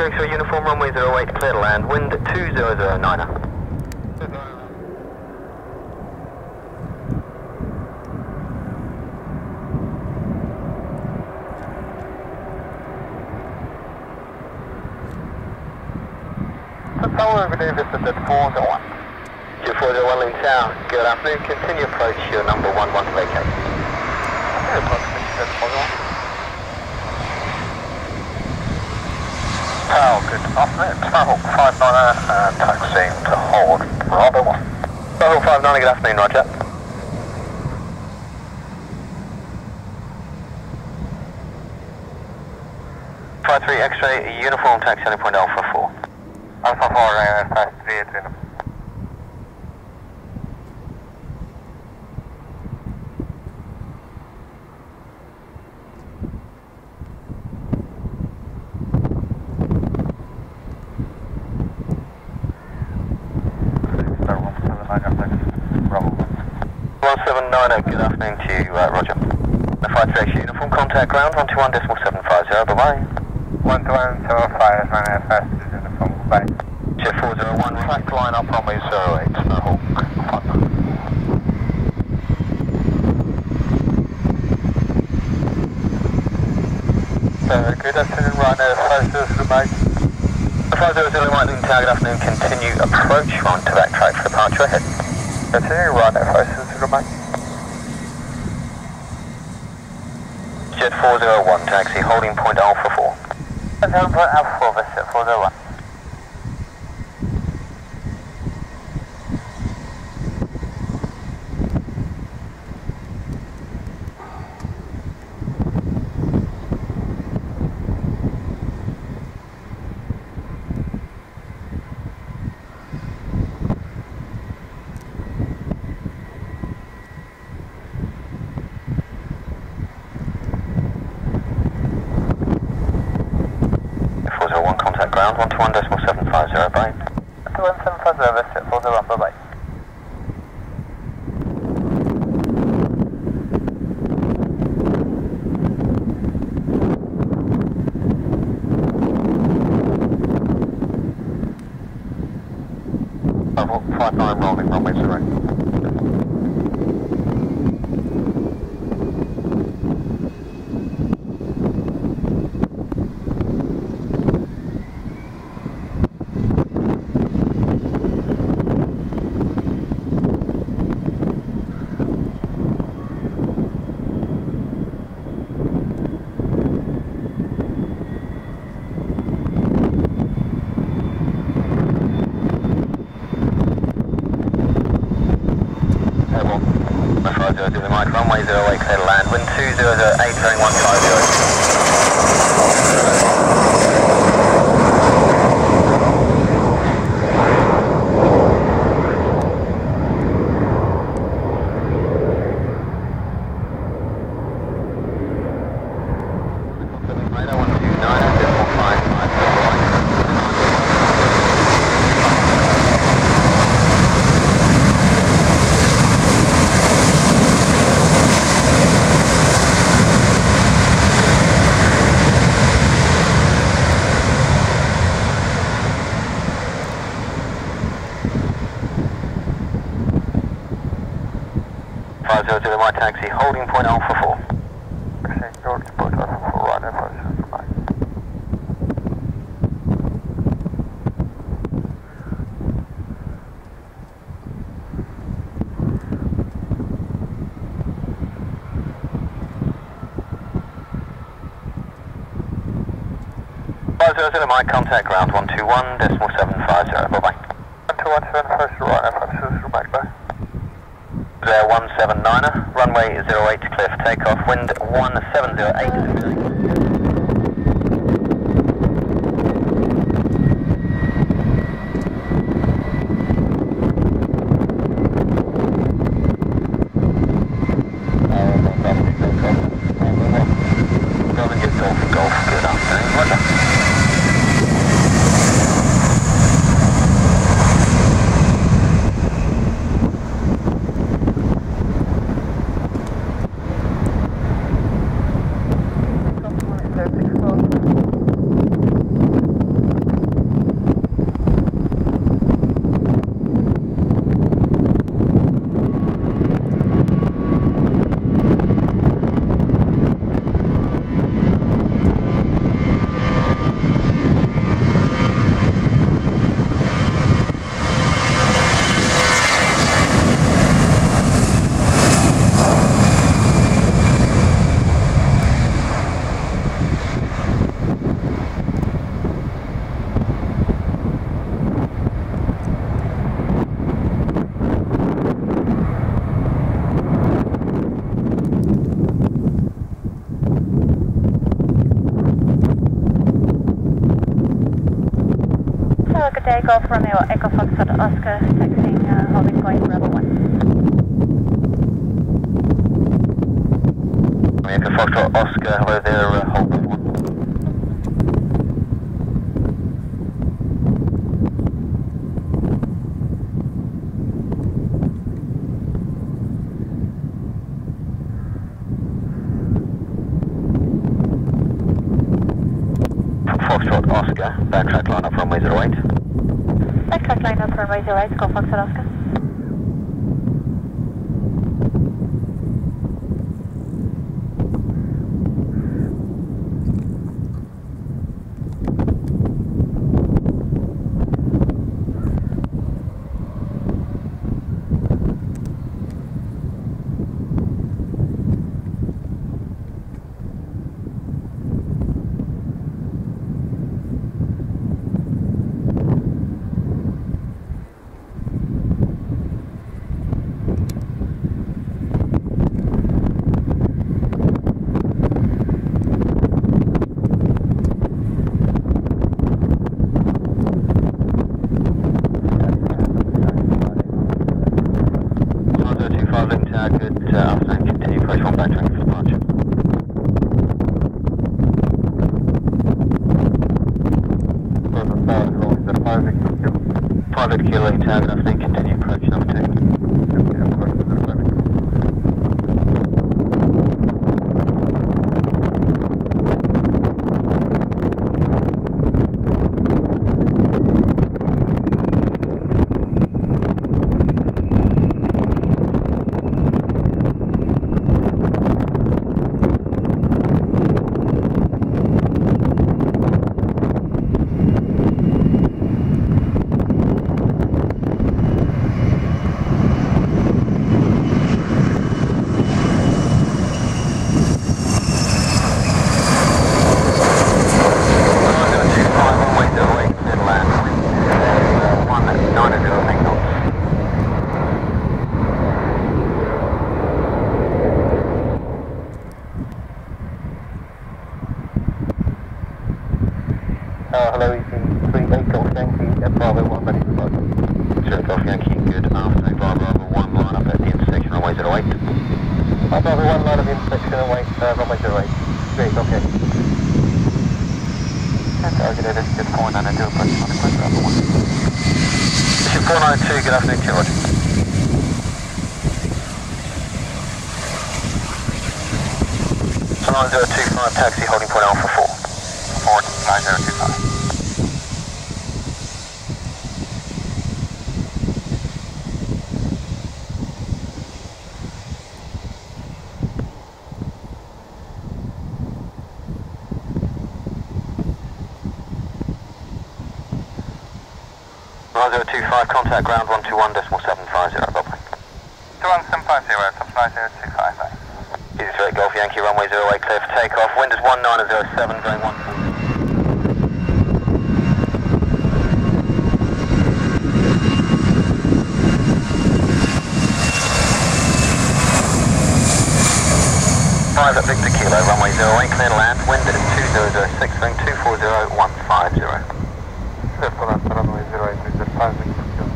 3 X-ray uniform, runway 08, clear to land, wind 2009er. Tower, good evening, this is 401. 401 Lynn Tower, good afternoon, continue approach your number 11 to vacate. Tower, good afternoon, Tower 59 and taxiing to hold, Bravo 1. Tower 59, good afternoon, roger. Flight 3 X-ray, uniform taxi on point Alpha 4. Alpha 4, fast 3 3. Bravo 179, good afternoon to you, roger. The 53 uniform, contact ground 121.750, bye-bye. 121.75, runway fast is uniform, goodbye. Jet 401, Track line up runway 08, Hawk 59. Good afternoon, runway 50 Mike. 50 Mike, Lynn Tower, good afternoon, continue approach onto that track for departure ahead. Continue, runway 50 Mike. Jet 401, taxi, holding point Alpha 4. Holding point Alpha 4, visit 401. Ground 121.750, bye. 121.750, visit 401, bye-bye. Level 59 rolling, runway 0. Mike, runway 08, clear to land, wind 2008, bearing 150. to my taxi, holding point Alpha 4. Okay, George, point Alpha 4, right, approach, bye. My contact ground 121.750, bye bye. 121.750, right, approach, back bye. There 179er, runway 08 clear for takeoff, wind 1708. Golf Romeo Echo Foxtrot Oscar, taxiing holding point Bravo 1. Echo Foxtrot Oscar, hello there, hold point 1. Foxtrot Oscar, backtrack line up runway 08. Backtrack line up runway 08, Golf Foxtrot Oscar. Good afternoon, continue approach 1 backtrack for departure. Private Kilo target afternoon, continue approach number 2. Hello, EC38 Golf Yankee at Bravo 1, ready for flight. Sure, Golf Yankee, good afternoon, Bravo 1, line up at the intersection, runway 08. Bravo 1, line of the intersection, runway 08. Great, okay. Targeted at good 492, approach 1, Bravo 1. Mission 492, good afternoon, Roger. So 9025, taxi holding point Alpha 4. Forward 9025. Bravo 025, contact ground 121.750, bye bye. 21750, top 9025, bye. Easy straight Golf Yankee, runway 08, clear for takeoff. Wind is 1907, going 1. Private Victor Kilo, runway 08, clear to land. Wind is 2006, going 240150. Clear to land, runway 08, Victor 5, Victor Kilo.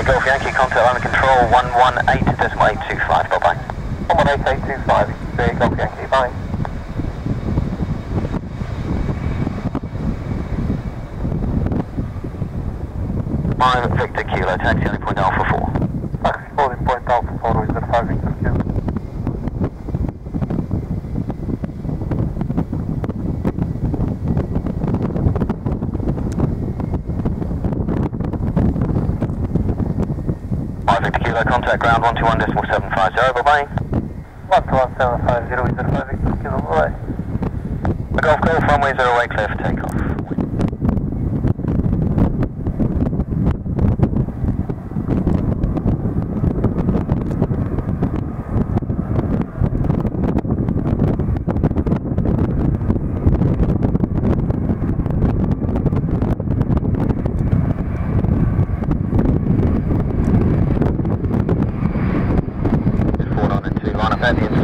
Golf Yankee, contact line of control 118.825, bye bye. 118.825, Golf Yankee, bye. Private Victor Kilo, taxi only point Alpha 4. Taxi holding point Alpha 4, is 5 Victor Kilo. Victor Kilo, contact ground 121.750, bye bye. 121.750, is 5 Victor Kilo, bye. The Golf Golf, runway 08, clear for takeoff.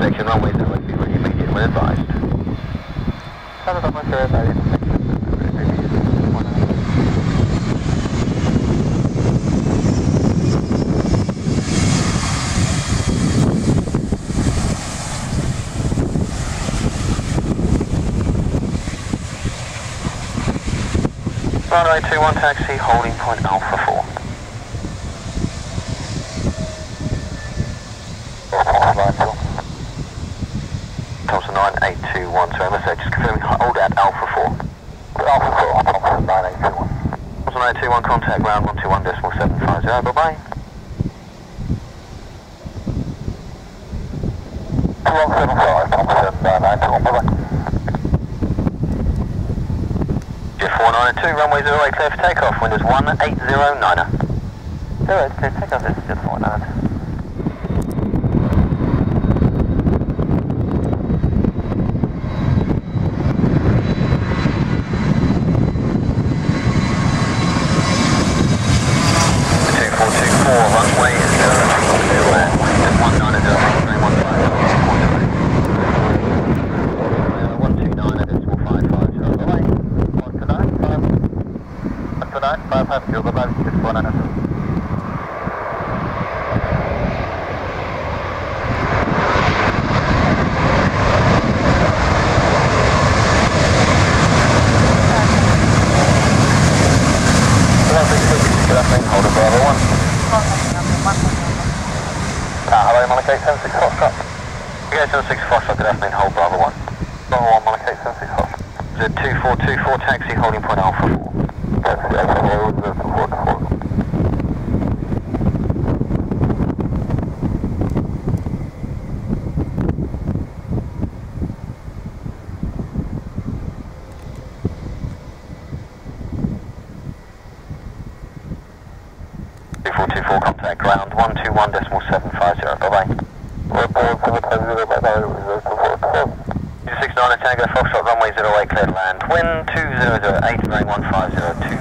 intersection, runway 08, be ready immediate when advised. Sounds like my first intersection. Runway 21 taxi, holding point Alpha 4. Thompson 9821, sorry, I just confirming hold at Alpha 4. Alpha 4, Thompson 9821. Thompson 9821, contact ground 121.750, bye-bye. 2175, Thompson 9821, bye-bye. Jet 492, runway 08, clear for takeoff, windows 1809er. 08, clear takeoff, this is Jet 492. Runway 0, land, windows 19er, 129 at decimal 550, bye-bye. 550, bye-bye, Jet 492. Hold a Bravo 1. Hello, Monaco 76 Foxtrot. Yeah, 76 Foxtrot, good afternoon, hold Bravo 1. Bravo 1, Monaco 76 Foxtrot. Z2424, taxi, holding point Alpha 4. Taxi, Alpha 4, 4. Contact ground 121.750, bye-bye. Report 710, bye-bye, 69 Tango Foxtrot, runway 08, clear to land, wind 2008, bearing 1502.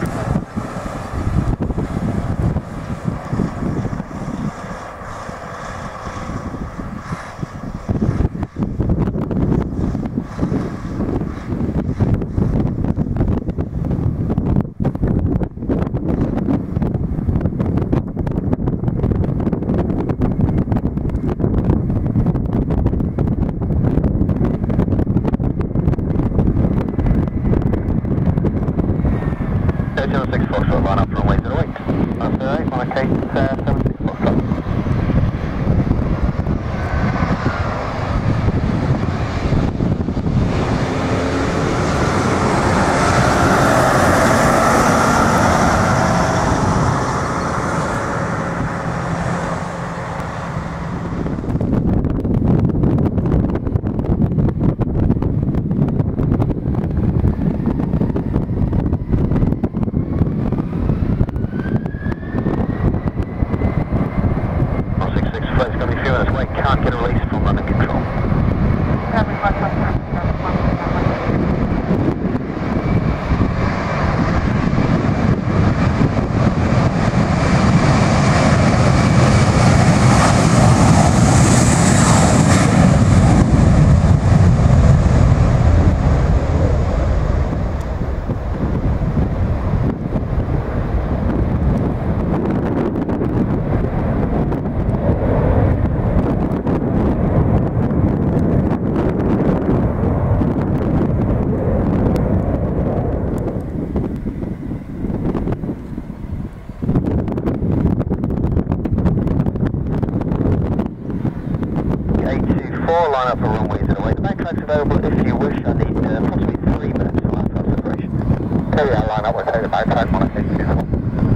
Foxtrot, line up runway 08. That's alright, Monaco 76 Foxtrot. Can't get a release from London Control. Line up for runway 08. The backtrack's available if you wish. I need approximately 3 minutes for line up separation. Okay, yeah, line up, we'll take the backtrack, Monaco 24.